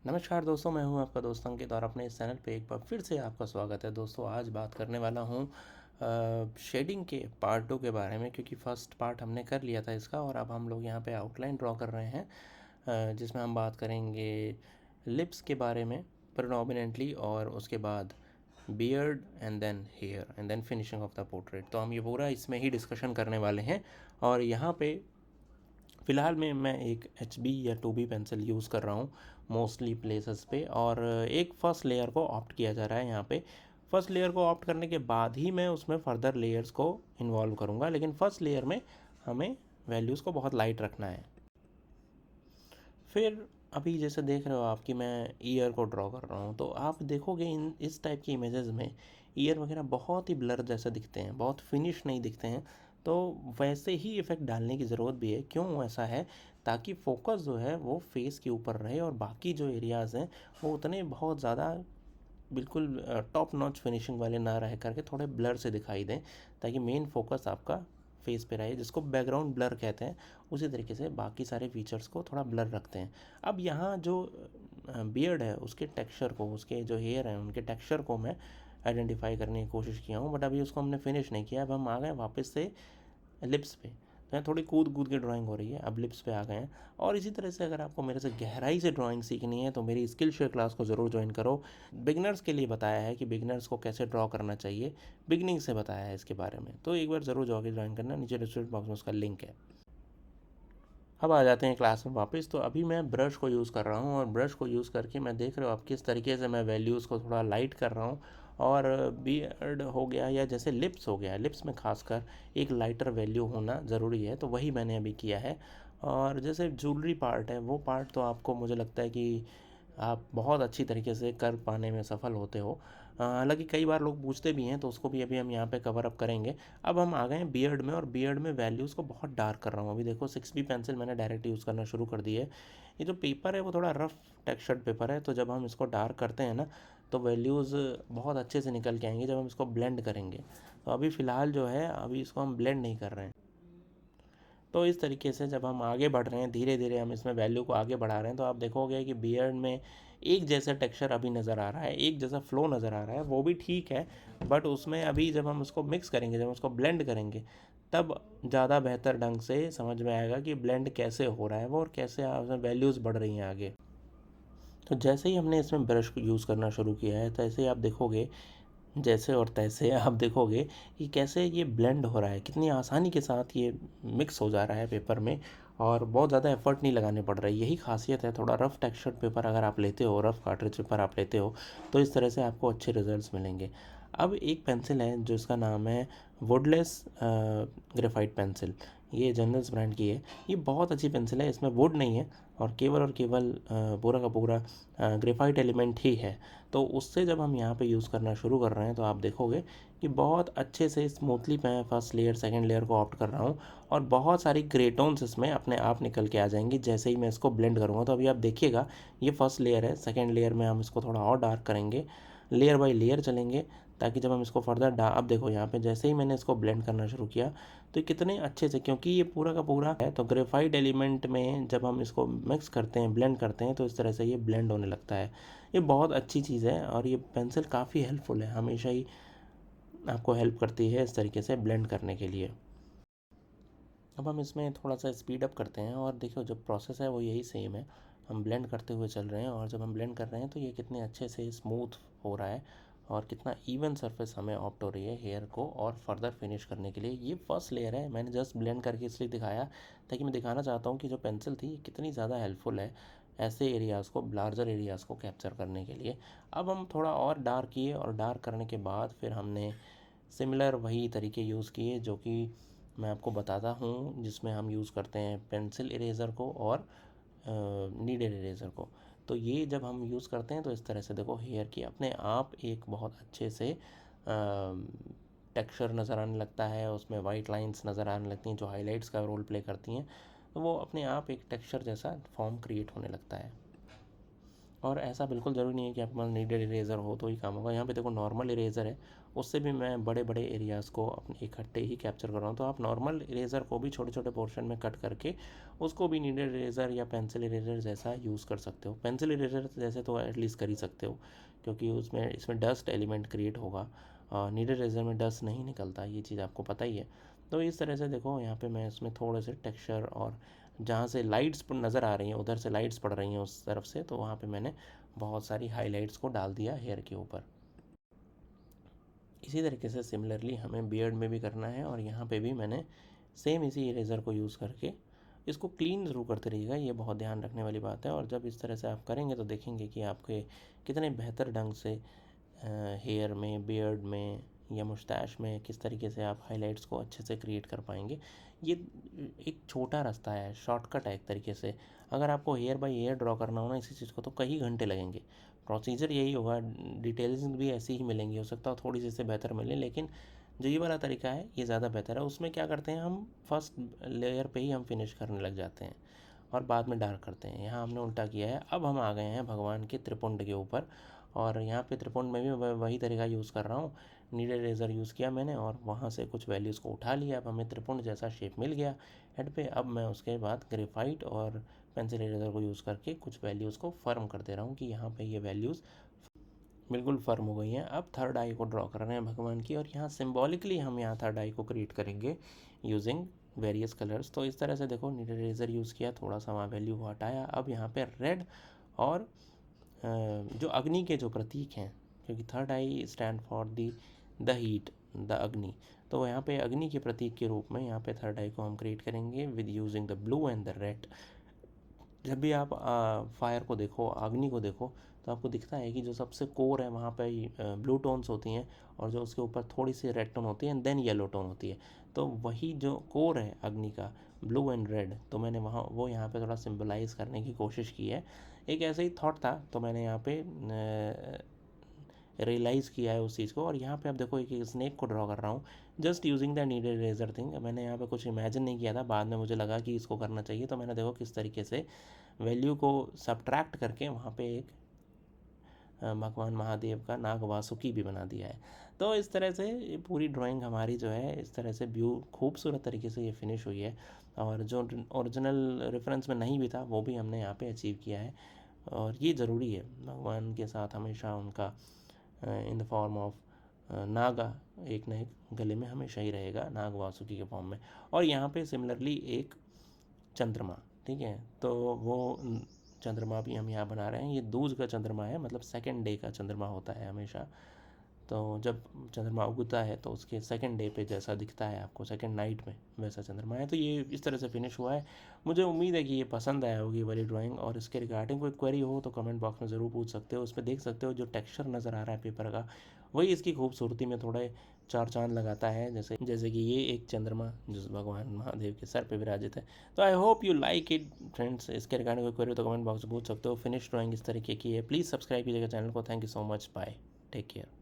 नमस्कार दोस्तों, मैं हूं आपका दोस्त अंकित और अपने इस चैनल पे एक बार फिर से आपका स्वागत है। दोस्तों, आज बात करने वाला हूं शेडिंग के पार्ट 2 के बारे में, क्योंकि फर्स्ट पार्ट हमने कर लिया था इसका और अब हम लोग यहां पे आउटलाइन ड्रॉ कर रहे हैं, जिसमें हम बात करेंगे लिप्स के बारे में प्रेडोमिनेंटली, और उसके बाद beard and then hair and then finishing off the portrait. तो हम ये पूरा इसमें ही डिस्कशन करने वाले हैं। और यहाँ पे फ़िलहाल में मैं एक HB या 2B पेंसिल यूज़ कर रहा हूँ मोस्टली प्लेसेस पे, और एक फ़र्स्ट लेयर को ऑप्ट किया जा रहा है यहाँ पे। फ़र्स्ट लेयर को ऑप्ट करने के बाद ही मैं उसमें फ़र्दर लेयर्स को इन्वॉल्व करूँगा, लेकिन फ़र्स्ट लेयर में हमें वैल्यूज़ को बहुत लाइट रखना है। फिर अभी जैसे देख रहे हो आप कि मैं ईयर को ड्रॉ कर रहा हूँ, तो आप देखोगे इस टाइप की इमेजेस में ईयर वगैरह बहुत ही ब्लर जैसे दिखते हैं, बहुत फिनिश नहीं दिखते हैं। तो वैसे ही इफ़ेक्ट डालने की ज़रूरत भी है। क्यों ऐसा है? ताकि फोकस जो है वो फेस के ऊपर रहे और बाकी जो एरियाज़ हैं वो उतने बहुत ज़्यादा बिल्कुल टॉप नॉच फिनिशिंग वाले ना रह करके थोड़े ब्लर से दिखाई दें, ताकि मेन फोकस आपका फेस पे रहे, जिसको बैकग्राउंड ब्लर कहते हैं। उसी तरीके से बाकी सारे फीचर्स को थोड़ा ब्लर रखते हैं। अब यहाँ जो बियर्ड है उसके टेक्सचर को, उसके जो हेयर हैं उनके टेक्सचर को मैं आइडेंटिफाई करने की कोशिश किया हूँ, बट अभी उसको हमने फिनिश नहीं किया। अब हम आ गए वापस से लिप्स पे। तो यहाँ थोड़ी कूद कूद के ड्राइंग हो रही है, अब लिप्स पे आ गए हैं। और इसी तरह से अगर आपको मेरे से गहराई से ड्राइंग सीखनी है तो मेरी स्किल शेयर क्लास को ज़रूर ज्वाइन करो। बिगनर्स के लिए बताया है कि बिगनर्स को कैसे ड्रॉ करना चाहिए, बिगनिंग से बताया है इसके बारे में। तो एक बार ज़रूर जाओगे ज्वाइन करना, नीचे डिस्क्रिप्शन बॉक्स में उसका लिंक है। अब आ जाते हैं क्लास में वापस। तो अभी मैं ब्रश को यूज़ कर रहा हूँ, और ब्रश को यूज़ करके मैं देख रहे हो आप किस तरीके से मैं वैल्यूज़ को थोड़ा लाइट कर रहा हूँ। और बियर्ड हो गया या जैसे लिप्स हो गया, लिप्स में खासकर एक लाइटर वैल्यू होना ज़रूरी है, तो वही मैंने अभी किया है। और जैसे ज्वेलरी पार्ट है, वो पार्ट तो आपको मुझे लगता है कि आप बहुत अच्छी तरीके से कर पाने में सफल होते हो। हालांकि कई बार लोग पूछते भी हैं, तो उसको भी अभी हम यहाँ पे कवर अप करेंगे। अब हम आ गए हैं बियर्ड में, और बियर्ड में वैल्यूज़ को बहुत डार्क कर रहा हूँ। अभी देखो 6B पेंसिल मैंने डायरेक्ट यूज़ करना शुरू कर दी है। ये जो पेपर है वो थोड़ा रफ टेक्सचर्ड पेपर है, तो जब हम इसको डार्क करते हैं ना, तो वैल्यूज़ बहुत अच्छे से निकल के आएंगे जब हम इसको ब्लेंड करेंगे। तो अभी फ़िलहाल जो है, अभी इसको हम ब्लेंड नहीं कर रहे हैं। तो इस तरीके से जब हम आगे बढ़ रहे हैं, धीरे धीरे हम इसमें वैल्यू को आगे बढ़ा रहे हैं, तो आप देखोगे कि बियर्ड में एक जैसा टेक्सचर अभी नज़र आ रहा है, एक जैसा फ्लो नज़र आ रहा है, वो भी ठीक है। बट उसमें अभी जब हम उसको मिक्स करेंगे, जब उसको ब्लेंड करेंगे, तब ज़्यादा बेहतर ढंग से समझ में आएगा कि ब्लेंड कैसे हो रहा है वो, और कैसे उसमें वैल्यूज़ बढ़ रही हैं आगे। तो जैसे ही हमने इसमें ब्रश को यूज़ करना शुरू किया है, तैसे ही आप देखोगे, जैसे और तैसे आप देखोगे कि कैसे ये ब्लेंड हो रहा है, कितनी आसानी के साथ ये मिक्स हो जा रहा है पेपर में, और बहुत ज़्यादा एफर्ट नहीं लगाने पड़ रहा है। यही खासियत है। थोड़ा रफ टेक्सचर्ड पेपर अगर आप लेते हो, रफ कार्ट्रिज पेपर आप लेते हो, तो इस तरह से आपको अच्छे रिजल्ट्स मिलेंगे। अब एक पेंसिल है जिसका नाम है वुडलेस ग्रेफाइट पेंसिल। ये जनरल्स ब्रांड की है। ये बहुत अच्छी पेंसिल है, इसमें वुड नहीं है, और केवल पूरा का पूरा ग्रेफाइट एलिमेंट ही है। तो उससे जब हम यहाँ पे यूज़ करना शुरू कर रहे हैं, तो आप देखोगे कि बहुत अच्छे से स्मूथली मैं फर्स्ट लेयर सेकंड लेयर को ऑप्ट कर रहा हूँ, और बहुत सारी ग्रे टोन्स इसमें अपने आप निकल के आ जाएंगी जैसे ही मैं इसको ब्लेंड करूँगा। तो अभी आप देखिएगा, ये फर्स्ट लेयर है, सेकंड लेयर में हम इसको थोड़ा और डार्क करेंगे, लेयर बाय लेयर चलेंगे, ताकि जब हम इसको फर्दर अब देखो यहाँ पे जैसे ही मैंने इसको ब्लेंड करना शुरू किया, तो कितने अच्छे से, क्योंकि ये पूरा का पूरा है, तो ग्रेफाइट एलिमेंट में जब हम इसको मिक्स करते हैं, ब्लेंड करते हैं, तो इस तरह से ये ब्लेंड होने लगता है। ये बहुत अच्छी चीज़ है, और ये पेंसिल काफ़ी हेल्पफुल है, हमेशा ही आपको हेल्प करती है इस तरीके से ब्लेंड करने के लिए। अब हम इसमें थोड़ा सा स्पीड अप करते हैं, और देखो जो प्रोसेस है वो यही सेम है। हम ब्लेंड करते हुए चल रहे हैं, और जब हम ब्लेंड कर रहे हैं तो ये कितने अच्छे से स्मूथ हो रहा है, और कितना इवन सरफेस हमें ऑप्ट हो रही है हेयर को और फर्दर फिनिश करने के लिए। ये फर्स्ट लेयर है, मैंने जस्ट ब्लेंड करके इसलिए दिखाया, ताकि मैं दिखाना चाहता हूँ कि जो पेंसिल थी ये कितनी ज़्यादा हेल्पफुल है ऐसे एरियाज़ को, लार्जर एरियाज़ को कैप्चर करने के लिए। अब हम थोड़ा और डार्क किए, और डार्क करने के बाद फिर हमने सिमिलर वही तरीके यूज़ किए जो कि मैं आपको बताता हूँ, जिसमें हम यूज़ करते हैं पेंसिल इरेज़र को और नीडल इरेज़र को। तो ये जब हम यूज़ करते हैं तो इस तरह से देखो हेयर की अपने आप एक बहुत अच्छे से टेक्सचर नज़र आने लगता है, उसमें वाइट लाइंस नज़र आने लगती हैं जो हाइलाइट्स का रोल प्ले करती हैं। तो वो अपने आप एक टेक्सचर जैसा फॉर्म क्रिएट होने लगता है। और ऐसा बिल्कुल ज़रूरी नहीं है कि आपके पास नीडेड इरेज़र हो तो ही काम होगा। यहाँ पे देखो नॉर्मल इरेज़र है, उससे भी मैं बड़े बड़े एरियाज़ को अपने इकट्ठे ही कैप्चर कर रहा हूँ। तो आप नॉर्मल इरेज़र को भी छोटे छोटे पोर्शन में कट करके उसको भी नीडेड इरेज़र या पेंसिल इरेज़र जैसा यूज़ कर सकते हो। पेंसिल इरेज़र जैसे तो एटलीस्ट कर ही सकते हो, क्योंकि उसमें इसमें डस्ट एलिमेंट क्रिएट होगा। नीडेड इरेज़र में डस्ट नहीं निकलता, ये चीज़ आपको पता ही है। तो इस तरह से देखो यहाँ पे मैं इसमें थोड़े से टेक्सचर और जहाँ से लाइट्स नज़र आ रही हैं, उधर से लाइट्स पड़ रही हैं उस तरफ से, तो वहाँ पे मैंने बहुत सारी हाइलाइट्स को डाल दिया हेयर के ऊपर। इसी तरीके से सिमिलरली हमें बियर्ड में भी करना है, और यहाँ पे भी मैंने सेम इसी इरेज़र को यूज़ करके इसको क्लीन ज़रूर करते रहिएगा, ये बहुत ध्यान रखने वाली बात है। और जब इस तरह से आप करेंगे तो देखेंगे कि आपके कितने बेहतर ढंग से हेयर में, बियर्ड में या मुस्टैश में किस तरीके से आप हाइलाइट्स को अच्छे से क्रिएट कर पाएंगे। ये एक छोटा रास्ता है, शॉर्टकट है एक तरीके से। अगर आपको हेयर बाय हेयर ड्रॉ करना हो ना इसी चीज़ को, तो कई घंटे लगेंगे। प्रोसीजर यही होगा, डिटेल्स भी ऐसी ही मिलेंगी, हो सकता है थोड़ी सी इससे बेहतर मिले, लेकिन जो ये वाला तरीका है ये ज़्यादा बेहतर है। उसमें क्या करते हैं, हम फर्स्ट लेयर पे ही हम फिनिश करने लग जाते हैं और बाद में डार्क करते हैं। यहाँ हमने उल्टा किया है। अब हम आ गए हैं भगवान के त्रिपुंड के ऊपर, और यहाँ पे त्रिपुंड में भी वही तरीका यूज़ कर रहा हूँ। नीडल इरेज़र यूज़ किया मैंने और वहाँ से कुछ वैल्यूज़ को उठा लिया। अब हमें त्रिपुंड जैसा शेप मिल गया हेड पे। अब मैं उसके बाद ग्रेफाइट और पेंसिल इरेज़र को यूज़ करके कुछ वैल्यूज़ को फर्म कर दे रहा हूँ कि यहाँ पे ये वैल्यूज़ बिल्कुल फर्म हो गई हैं। अब थर्ड आई को ड्रॉ कर रहे हैं भगवान की, और यहाँ सिम्बॉलिकली हम यहाँ थर्ड आई को क्रिएट करेंगे यूजिंग वेरियस कलर्स। तो इस तरह से देखो, नीडल इरेज़र यूज़ किया, थोड़ा सा वहाँ वैल्यू को हटाया। अब यहाँ पे रेड और जो अग्नि के जो प्रतीक हैं, क्योंकि third I stand for the heat, the अग्नि, तो यहाँ पे अग्नि के प्रतीक के रूप में यहाँ पे थर्ड आई को हम क्रिएट करेंगे with using the blue and the red. जब भी आप फायर को देखो, अग्नि को देखो, तो आपको दिखता है कि जो सबसे कोर है वहाँ पे ब्लू टोन्स होती हैं, और जो उसके ऊपर थोड़ी सी रेड टोन होती है एंड देन येलो टोन होती है। तो वही जो कोर है अग्नि का, ब्लू एंड रेड, तो मैंने वहाँ वो यहाँ पे थोड़ा सिंबलाइज करने की कोशिश की है। एक ऐसे ही थॉट था तो मैंने यहाँ पे रियलाइज़ किया है उस चीज़ को। और यहाँ पे आप देखो एक स्नेक को ड्रॉ कर रहा हूँ just using the needed eraser thing. मैंने यहाँ पे कुछ इमेजिन नहीं किया था, बाद में मुझे लगा कि इसको करना चाहिए, तो मैंने देखो किस तरीके से वैल्यू को सब्ट्रैक्ट करके वहाँ पे एक भगवान महादेव का नाग वासुकी भी बना दिया है। तो इस तरह से ये पूरी ड्राइंग हमारी जो है इस तरह से व्यू खूबसूरत तरीके से ये फिनिश हुई है। और जो ओरिजिनल रेफरेंस में नहीं भी था वो भी हमने यहाँ पे अचीव किया है। और ये ज़रूरी है, भगवान के साथ हमेशा उनका in the form of Naga एक न एक गले में हमेशा ही रहेगा, नाग वासुकी के फॉर्म में। और यहाँ पे सिमिलरली एक चंद्रमा, ठीक है, तो वो चंद्रमा भी हम यहाँ बना रहे हैं। ये दूज का चंद्रमा है, मतलब सेकेंड डे का चंद्रमा होता है हमेशा। तो जब चंद्रमा उगता है तो उसके सेकंड डे पे जैसा दिखता है आपको, सेकंड नाइट में वैसा चंद्रमा है। तो ये इस तरह से फिनिश हुआ है। मुझे उम्मीद है कि ये पसंद आया होगी वाली ड्राइंग। और इसके रिगार्डिंग कोई क्वेरी हो तो कमेंट बॉक्स में ज़रूर पूछ सकते हो। उस पर देख सकते हो जो टेक्सचर नज़र आ रहा है पेपर का, वही इसकी खूबसूरती में थोड़े चार चांद लगाता है। जैसे जैसे कि ये एक चंद्रमा जो भगवान महादेव के सर पे विराजित है। तो I hope you like it friends. इसके रिगार्डिंग कोई क्वेरी हो तो कमेंट बॉक्स में पूछ सकते हो। फिनिश ड्राइंग इस तरीके की है। प्लीज़ सब्सक्राइब कीजिएगा चैनल को। Thank you so much, bye, take care.